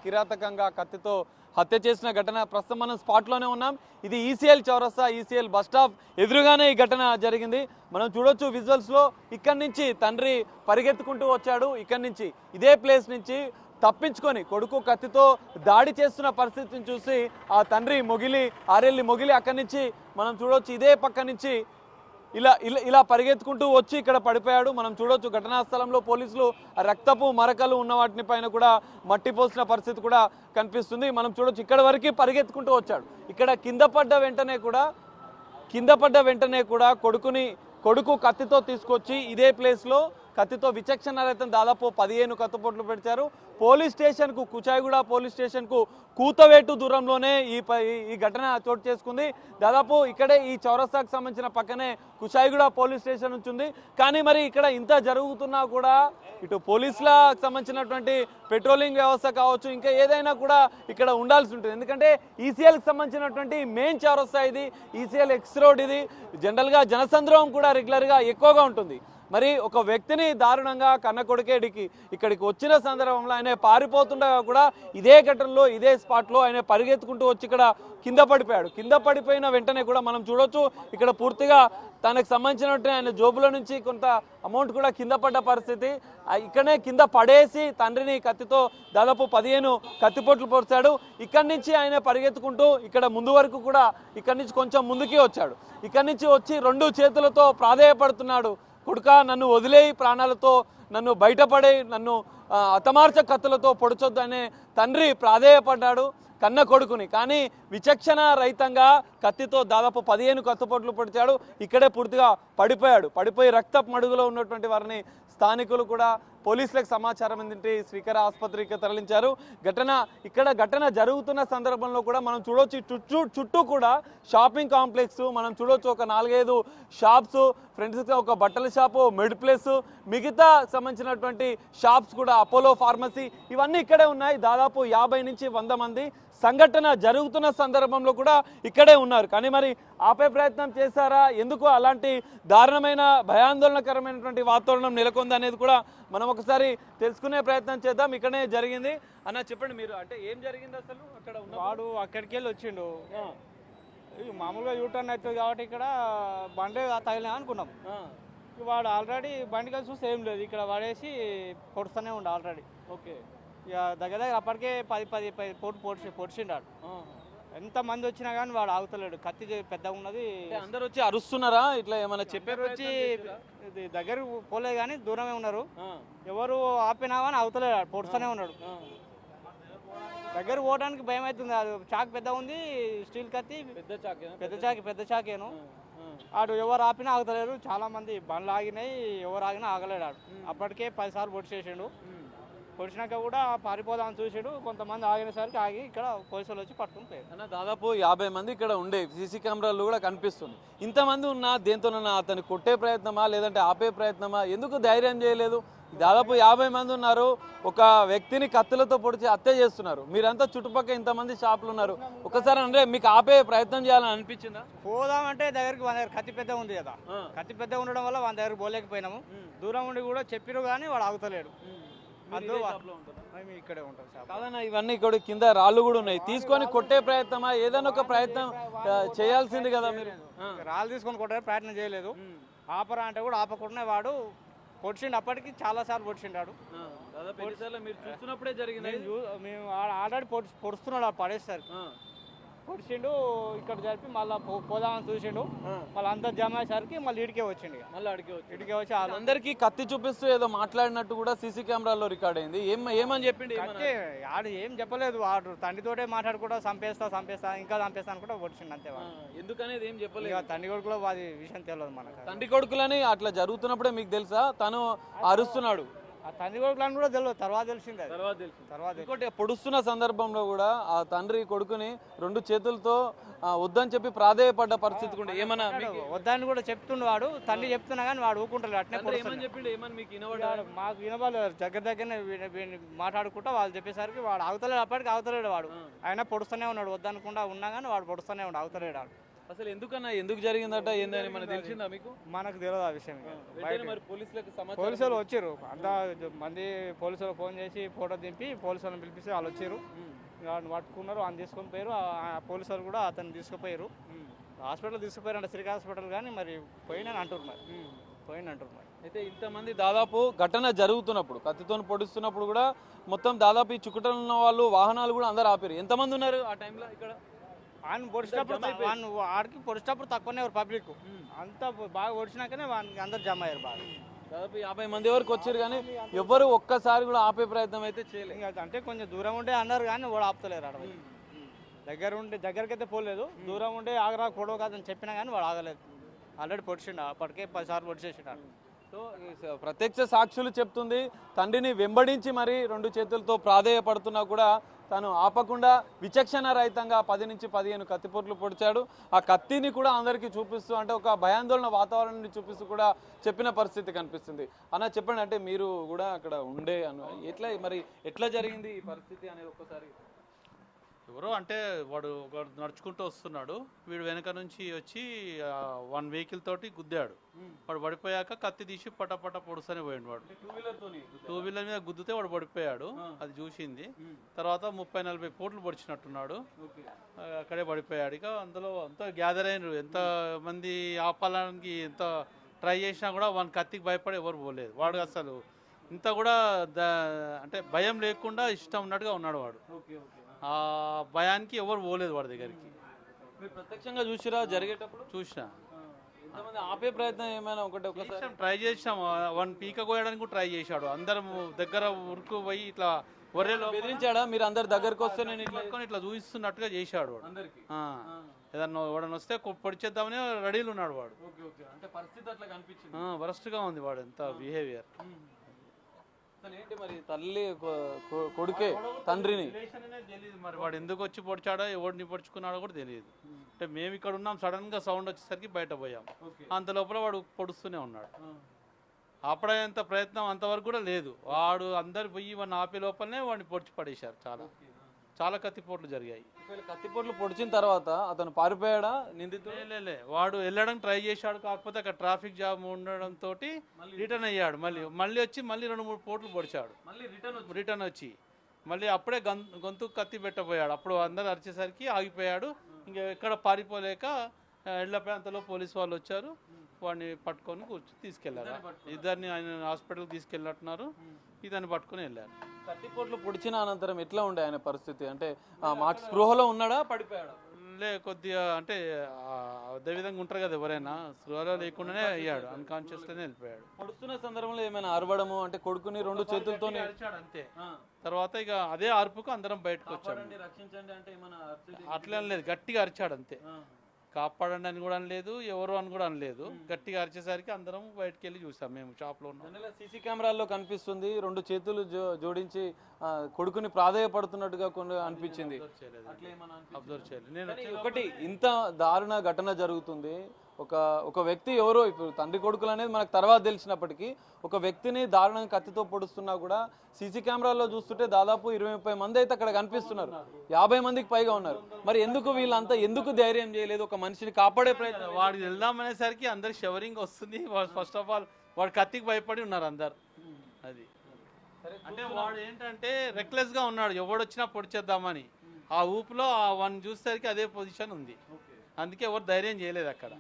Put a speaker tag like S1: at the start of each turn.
S1: కిరాతకంగా కత్తితో హత్య చేసిన ఘటన ప్రస్తుతం మనం స్పాట్లోనే ఉన్నాం. ఇది ఈసీఎల్ చౌరస్తా, ఈసీఎల్ బస్ స్టాప్ ఎదురుగానే ఈ ఘటన జరిగింది. మనం చూడొచ్చు విజువల్స్లో. ఇక్కడి నుంచి తండ్రి పరిగెత్తుకుంటూ వచ్చాడు. ఇక్కడి నుంచి ఇదే ప్లేస్ నుంచి తప్పించుకొని కొడుకు కత్తితో దాడి చేస్తున్న పరిస్థితిని చూసి ఆ తండ్రి ఆరెల్లి మొగిలి అక్కడి నుంచి మనం చూడొచ్చు. ఇదే పక్క నుంచి ఇలా పరిగెత్తుకుంటూ వచ్చి ఇక్కడ పడిపోయాడు. మనం చూడొచ్చు ఘటనా స్థలంలో పోలీసులు రక్తపు మరకలు ఉన్న వాటిని పైన కూడా మట్టి పోసిన పరిస్థితి కూడా కనిపిస్తుంది. మనం చూడొచ్చు ఇక్కడ వరకు పరిగెత్తుకుంటూ వచ్చాడు. ఇక్కడ కింద పడ్డ వెంటనే కూడా కొడుకు కత్తితో తీసుకొచ్చి ఇదే ప్లేస్లో కత్తితో విచక్షణరహితం దాదాపు 15 కత్తిపోట్లు పెట్టారు. పోలీస్ స్టేషన్కు కుచాయిగూడ పోలీస్ స్టేషన్కు కూతవేటు దూరంలోనే ఈ ఘటన చోటు చేసుకుంది. దాదాపు ఇక్కడే ఈ చౌరస్తాకు సంబంధించిన పక్కనే కుచాయిగూడ పోలీస్ స్టేషన్ ఉంటుంది. కానీ మరి ఇక్కడ ఇంత జరుగుతున్నా కూడా ఇటు పోలీసులకు సంబంధించినటువంటి పెట్రోలింగ్ వ్యవస్థ కావచ్చు, ఇంకా ఏదైనా కూడా ఇక్కడ ఉండాల్సి ఉంటుంది. ఎందుకంటే ఈసీఎల్కి సంబంధించినటువంటి మెయిన్ చౌరస్తా ఇది, ఈసీఎల్ ఎక్స్ రోడ్ ఇది. జనరల్గా జనసంద్రహం కూడా రెగ్యులర్గా ఎక్కువగా ఉంటుంది. మరి ఒక వ్యక్తిని దారుణంగా కన్న కొడుకేడికి ఇక్కడికి వచ్చిన సందర్భంలో ఆయన పారిపోతుండగా కూడా ఇదే ఘటనలో ఇదే స్పాట్లో ఆయన పరిగెత్తుకుంటూ వచ్చి ఇక్కడ కింద పడిపోయాడు. కింద పడిపోయిన వెంటనే కూడా మనం చూడొచ్చు ఇక్కడ పూర్తిగా తనకు సంబంధించినట్టు ఆయన జోబులో నుంచి కొంత అమౌంట్ కూడా కింద పడ్డ పరిస్థితి. ఇక్కడనే కింద పడేసి తండ్రిని కత్తితో దాదాపు 15 కత్తిపోట్లు పొడిచాడు. ఇక్కడి నుంచి ఆయన పరిగెత్తుకుంటూ ఇక్కడ ముందు వరకు కూడా ఇక్కడి నుంచి కొంచెం ముందుకి వచ్చాడు. ఇక్కడి నుంచి వచ్చి 2 చేతులతో ప్రాధేయపడుతున్నాడు. కొడుకా, నన్ను వదిలేయి, ప్రాణాలతో నన్ను బయటపడే, నన్ను హతమార్చ కత్తులతో పొడిచొద్దు అనే తండ్రి ప్రాధేయపడ్డాడు కన్న కొడుకుని. కానీ విచక్షణ రహితంగా కత్తితో దాదాపు 15 కత్తిపోట్లు పొడిచాడు. ఇక్కడే పూర్తిగా పడిపోయి రక్తపు మడుగులో ఉన్నటువంటి వారిని స్థానికులు కూడా పోలీసులకు సమాచారం ఏంటంటే శ్రీకర ఆసుపత్రికి తరలించారు. ఘటన జరుగుతున్న సందర్భంలో కూడా మనం చూడొచ్చు చుట్టూ కూడా షాపింగ్ కాంప్లెక్స్ మనం చూడొచ్చు. ఒక 4-5 షాప్స్, ఫ్రెండ్స్గా ఒక బట్టల షాపు, మెడ్ ప్లేస్, మిగతా సంబంధించినటువంటి షాప్స్ కూడా, అపోలో ఫార్మసీ, ఇవన్నీ ఇక్కడే ఉన్నాయి. దాదాపు 50 నుంచి 100 మంది సంఘటన జరుగుతున్న సందర్భంలో కూడా ఇక్కడే ఉన్నారు. కానీ మరి ఆపే ప్రయత్నం చేశారా? ఎందుకు అలాంటి దారుణమైన భయాందోళనకరమైనటువంటి వాతావరణం నెలకొంది అనేది కూడా మనం ఒకసారి తెలుసుకునే ప్రయత్నం చేద్దాం. ఇక్కడే జరిగింది అన్న, చెప్పండి మీరు, అంటే ఏం జరిగింది అసలు? అక్కడ
S2: వాడు అక్కడికి వెళ్ళి వచ్చిండు. మామూలుగా యూటర్న్ అవుతుంది కాబట్టి ఇక్కడ బండి తగిలినా అనుకున్నాం. వాడు ఆల్రెడీ బండి కలిసి చూస్తే ఏం లేదు, ఇక్కడ పడేసి పొడుస్తూనే ఉండు ఆల్రెడీ.
S1: ఓకే,
S2: ఇక దగ్గర అప్పటికే 10 పోటు పొడిచిండాడు. ఎంతమంది వచ్చినా కానీ వాడు ఆగుతలేడు. కత్తి పెద్దగా ఉన్నది.
S1: అందరు వచ్చి అరుస్తున్నారా? ఇట్లా ఏమైనా చెప్పారు?
S2: వచ్చి దగ్గర పోలేదు కానీ దూరమే ఉన్నారు. ఎవరు ఆపినా కానీ ఆగుతలేడు, పొడుస్తూనే ఉన్నాడు. దగ్గర పోవడానికి భయం అవుతుంది. అది చాక్ పెద్ద ఉంది, స్టీల్ కత్తి పెద్ద చాకేను. ఆడు ఎవరు ఆపినా ఆగుతలేరు. చాలా మంది బండ్లు ఆగినాయి, ఎవరు ఆగినా ఆగలేడు. ఆడు అప్పటికే 10 సార్లు పొడిచేసిండు. పొడిచినాక కూడా పారిపోదామని చూసాడు. కొంతమంది ఆగినసరికి ఆగి ఇక్కడ పోలీసులు వచ్చి పట్టుకుని పోయారు.
S1: అన్న, దాదాపు 50 మంది ఇక్కడ ఉండే, సీసీ కెమెరాలు కూడా కనిపిస్తుంది. ఇంతమంది ఉన్నా దేంతోనన్నా అతన్ని కొట్టే ప్రయత్నమా లేదంటే ఆపే ప్రయత్నమా? ఎందుకు ధైర్యం చేయలేదు? దాదాపు 50 మంది ఉన్నారు, ఒక వ్యక్తిని కత్తులతో పొడిచి హత్య చేస్తున్నారు. మీరంతా చుట్టుపక్కల ఇంతమంది షాపులు ఉన్నారు. ఒకసారి అంటే మీకు ఆపే ప్రయత్నం చేయాలని అనిపించిందా?
S2: పోదామంటే దగ్గరికి మన దగ్గర కత్తి పెద్ద ఉంది కదా, కత్తి పెద్ద ఉండడం వల్ల మన దగ్గర పోలేకపోయినాము. దూరం ఉండి కూడా చెప్పిరు కానీ వాడు ఆగుతలేడు. ఇక్కడే ఉంటాం
S1: కాదన్నా. ఇవన్నీ ఇక్కడ కింద రాళ్ళు కూడా ఉన్నాయి. తీసుకొని కొట్టే ప్రయత్నమా? ఏదైనా ఒక ప్రయత్నం చేయాల్సింది కదా మీరు.
S2: రాళ్ళు తీసుకొని కొట్టే ప్రయత్నం చేయలేదు. ఆపరా అంటే కూడా ఆపకుండా వాడు పొడిచిండు. అప్పటికి చాలా సార్లు పొడిచిండాడు.
S1: మీరు చూస్తున్నప్పుడే జరిగింది.
S2: మేము ఆల్రెడీ పొడుస్తున్నాడు పడేసరికి. పొడిచిండు, ఇక్కడ జరిపి మళ్ళీ పోదామని చూసిండు. మళ్ళీ అంతా జమ అయ్యేసరికి మళ్ళీ ఇడికే వచ్చిండు. ఇడికే వచ్చి
S1: అందరికి కత్తి చూపిస్తూ ఏదో మాట్లాడినట్టు కూడా సీసీ కెమెరాలో రికార్డ్ అయింది. ఏమని చెప్పిండు?
S2: ఆడు ఏం చెప్పలేదు. వాడు తండ్రితోటే మాట్లాడుకుంటా చంపేస్తా ఇంకా చంపేస్తా అనుకుంటా పొడిచిండు అంతే.
S1: ఎందుకనేది ఏం చెప్పలేదు.
S2: తండ్రి కొడుకులో వాడి విషయం తెలియదు మనకు.
S1: తండ్రి కొడుకులని అట్లా జరుగుతున్నప్పుడే మీకు తెలుసా తను అరుస్తున్నాడు?
S2: తండ్రి కొడుకులను కూడా తెలియదు, తర్వాత తెలిసింది.
S1: ఇంకోటి పొడుస్తున్న సందర్భంలో కూడా ఆ తండ్రి కొడుకుని 2 చేతులతో వద్దని చెప్పి ప్రాధేయపడ్డ పరిస్థితి కూడా ఏమన్నా
S2: వద్దని కూడా చెప్తుండు వాడు. తండ్రి చెప్తున్నా కానీ వాడు ఊకుంటాడు. అట్నే
S1: చెప్పిండు. ఏమని మీకు వినబడ్డాడు?
S2: మాకు వినబడలేదు. దగ్గరనే మాట్లాడుకుంటా వాళ్ళు చెప్పేసరికి వాడు ఆగుతలేడు. అప్పటికి ఆగుతలేడు వాడు. ఆయన పొడుస్తూనే ఉన్నాడు. వద్దనుకుండా ఉన్నా కానీ వాడు పొడుస్తూనే ఉన్నాడు, ఆగుతలేడు.
S1: అసలు ఎందుకన్నా ఎందుకు జరిగిందట ఏందని మనకు తెలిసిందా మీకు?
S2: మనకు తెలియదు ఆ విషయం ఇక.
S1: వెంటనే మరి పోలీసులకు సమాచారం
S2: పోలీసులు వచ్చారు, అంతా మంది పోలీసులు ఫోన్ చేసి ఫోటో దింపి పోలీసులను పిలిపిస్తే వాళ్ళు వచ్చారు, వాడిని పట్టుకున్నారు, ఆయన తీసుకొని పోయారు. పోలీసులు కూడా అతను తీసుకుపోయారు, హాస్పిటల్ తీసుకుపోయారు అంటే శ్రీకాళ హాస్పిటల్, కానీ మరి పోయినని అంటారు మరి.
S1: అయితే ఇంతమంది దాదాపు ఘటన జరుగుతున్నప్పుడు కత్తితో పొడుస్తున్నప్పుడు కూడా మొత్తం దాదాపు ఈ చుట్టుపక్కల ఉన్న వాళ్ళు వాహనాలు కూడా అందరు ఆపారు. ఎంతమంది ఉన్నారు ఆ టైంలో ఇక్కడ?
S2: ఆయన పొడిచినప్పుడు ఆడికి పొడిచినప్పుడు తక్కువనే పబ్లిక్, అంతా బాగా పొడిచినాకనే వానికి అందరు జమ అయ్యారు బాగా.
S1: దాదాపు 50 మంది వరకు వచ్చారు, కానీ ఎవ్వరు ఒక్కసారి కూడా ఆపే ప్రయత్నం అయితే చేయలేదు.
S2: అంటే కొంచెం దూరం ఉండే అన్నారు కానీ వాడు ఆపుతలేరు. ఆడ దగ్గరికి అయితే పోలేదు, దూరం ఉండే ఆగరా పొడవ కాదని చెప్పినా కానీ వాడు ఆగలేదు. ఆల్రెడీ పొడిచిండు, అప్పటికే 10 సార్లు పొడిచేసిండు.
S1: సో ప్రత్యక్ష సాక్షులు చెప్తుంది తండ్రిని వెంబడించి మరి 2 చేతులతో ప్రాధేయపడుతున్నా కూడా తను ఆపకుండా విచక్షణ రహితంగా 10 నుంచి 15 కత్తిపోట్లు పొడిచాడు. ఆ కత్తిని కూడా అందరికీ చూపిస్తూ అంటే ఒక భయాందోళన వాతావరణాన్ని చూపిస్తూ కూడా చెప్పిన పరిస్థితి కనిపిస్తుంది. అన్న చెప్పండి, అంటే మీరు కూడా అక్కడ ఉండే ఎట్లా జరిగింది ఈ పరిస్థితి అనేది ఒక్కసారి?
S3: ఎవరో అంటే వాడు నడుచుకుంటూ వస్తున్నాడు, వీడు వెనక నుంచి వచ్చి 1 వెహికల్ తోటి గుద్దాడు. వాడు పడిపోయాక కత్తి తీసి పటపట పొడుస్తూనే పోయాడు. వాడు 2 వీలర్ మీద గుద్దితే వాడు పడిపోయాడు, అది చూసింది. తర్వాత 30-40 పోట్లు పొడిచినట్టున్నాడు, అక్కడే పడిపోయాడు. ఇక అందులో అంతా గ్యాదర్ అయినారు, ఎంత మంది ఆపాలని ఎంత ట్రై చేసినా కూడా వాని కత్తికి భయపడి ఎవరు పోలేదు. వాడు అసలు ఇంత కూడా అంటే భయం లేకుండా ఇష్టం ఉన్నట్టుగా ఉన్నాడు వాడు. ఆ భయానికి ఎవరు పోలేదు వాడి దగ్గరికి.
S1: మీరు ప్రత్యక్షంగా చూసిరా జరిగేటప్పుడు?
S3: చూసినా.
S1: ఎంతమంది ఆపే ప్రయత్నం ఏమైనా ఒకసారి
S3: ట్రై చేసాం, వన్ పీక కోయడానికి ట్రై చేశాడు. అందరం దగ్గర ఉరుకు పోయి ఇట్లా ఒర్రెలో
S1: బెదిరించాడా? మీరు అందరు దగ్గరకు వస్తే నేను
S3: ఇట్లా చూపిస్తున్నట్టుగా చేశాడు వాడు.
S1: అందరికి
S3: ఏదన్నా వాడని వస్తే పొడిచేద్దామని రెడీలు ఉన్నాడు వాడు.
S1: పరిస్థితి అట్లా కనిపించింది,
S3: వరస్ట్ గా ఉంది వాడు ఎంత బిహేవియర్.
S1: ఏంటి మరి తల్లి కొడుకే తండ్రిని
S3: తెలియదు మరి వాడు ఎందుకు వచ్చి పొడిచాడో ఎవడిని పొడుచుకున్నాడో కూడా తెలియదు. అంటే మేము ఇక్కడ ఉన్నాం, సడన్ గా సౌండ్ వచ్చేసరికి బయట పోయాం, అంత లోపల వాడు పొడుస్తూనే ఉన్నాడు. ఆపడేంత ప్రయత్నం అంతవరకు కూడా లేదు. వాడు అందరు పోయి వాడిని ఆపే లోపలనే వాడిని పొడిచి పడేశారు. చాలా కత్తిపోట్లు జరిగాయి.
S1: కత్తిపోట్లు పొడిచిన తర్వాత అతను పారిపోయాడా నిందితుడు?
S3: లే వాడు వెళ్ళడానికి ట్రై చేశాడు, కాకపోతే అక్కడ ట్రాఫిక్ జామ్ ఉండడంతో రిటర్న్ అయ్యాడు. మళ్ళీ వచ్చి 2-3 పోట్లు పొడిచాడు. రిటర్న్ వచ్చి మళ్ళీ అప్పుడే గొంతు కత్తి పెట్టబోయాడు. అప్పుడు అందరు అరిచేసరికి ఆగిపోయాడు. ఇంకా ఎక్కడ పారిపోలేక వెళ్ళపోయి అంతలో పోలీసు వాళ్ళు వచ్చారు, వాడిని పట్టుకొని తీసుకెళ్లారు. ఇద్దరిని ఆయన హాస్పిటల్కి తీసుకెళ్ళినట్టున్నారు, ఇతన్ని పట్టుకొని వెళ్ళారు.
S1: కత్తిపోట్లు పొడిచిన అనంతరం ఎట్లా ఉండే ఆయన పరిస్థితి? అంటే స్పృహలో ఉన్నాడా, పడిపోయాడా?
S3: కొద్దిగా అంటే అదే విధంగా ఉంటారు కదా, ఎవరైనా స్పృహలో లేకుండానే అయ్యాడు, అన్కాన్షియస్ లోనే వెళ్ళిపోయాడు.
S1: పొడుస్తున్న సందర్భంలో ఏమైనా అరవడము అంటే కొడుకుని 2 చేతులతో
S3: అరిచాడు అంతే. తర్వాత ఇక అదే అరుపుకు అందరం బయటకు వచ్చాడు.
S1: రక్షించండి అంటే
S3: అట్లా లేదు, గట్టిగా అరిచాడు అంతే. కాపాడండి అని కూడా అనలేదు, ఎవరు అని కూడా అనలేదు. గట్టిగా అరిచేసరికి అందరం బయటకు వెళ్ళి చూసాం. మేము షాప్ లో ఉన్నాం.
S1: సీసీ కెమెరాల్లో కనిపిస్తుంది 2 చేతులు జోడించి కొడుకుని ప్రాధేయపడుతున్నట్టుగా కొన్ని అనిపించింది.
S3: అబ్జర్వ్ చేయలేదు నేను.
S1: ఒకటి ఇంత దారుణ ఘటన జరుగుతుంది, ఒక వ్యక్తి ఎవరో ఇప్పుడు తండ్రి కొడుకులు అనేది మనకు తర్వాత తెలిసినప్పటికీ ఒక వ్యక్తిని దారుణంగా కత్తితో పొడుస్తున్నా కూడా సీసీ కెమెరాల్లో చూస్తుంటే దాదాపు 20-30 మంది అయితే అక్కడ కనిపిస్తున్నారు, 50 మందికి పైగా ఉన్నారు. మరి వీళ్ళంతా ఎందుకు ధైర్యం చేయలేదు ఒక మనిషిని కాపాడే ప్రయత్నం?
S3: వాడికి వెళ్దామనేసరికి అందరు షవరింగ్ వస్తుంది. ఫస్ట్ ఆఫ్ ఆల్ వాడు కత్తికి భయపడి ఉన్నారు అందరు. అది అంటే వాడు ఏంటంటే రెక్లెస్ గా ఉన్నాడు, ఎవడొచ్చినా పొడిచేద్దామని. ఆ ఊపులో వాడిని చూసేసరికి అదే పొజిషన్ ఉంది, అందుకే ఎవరు ధైర్యం చేయలేదు అక్కడ.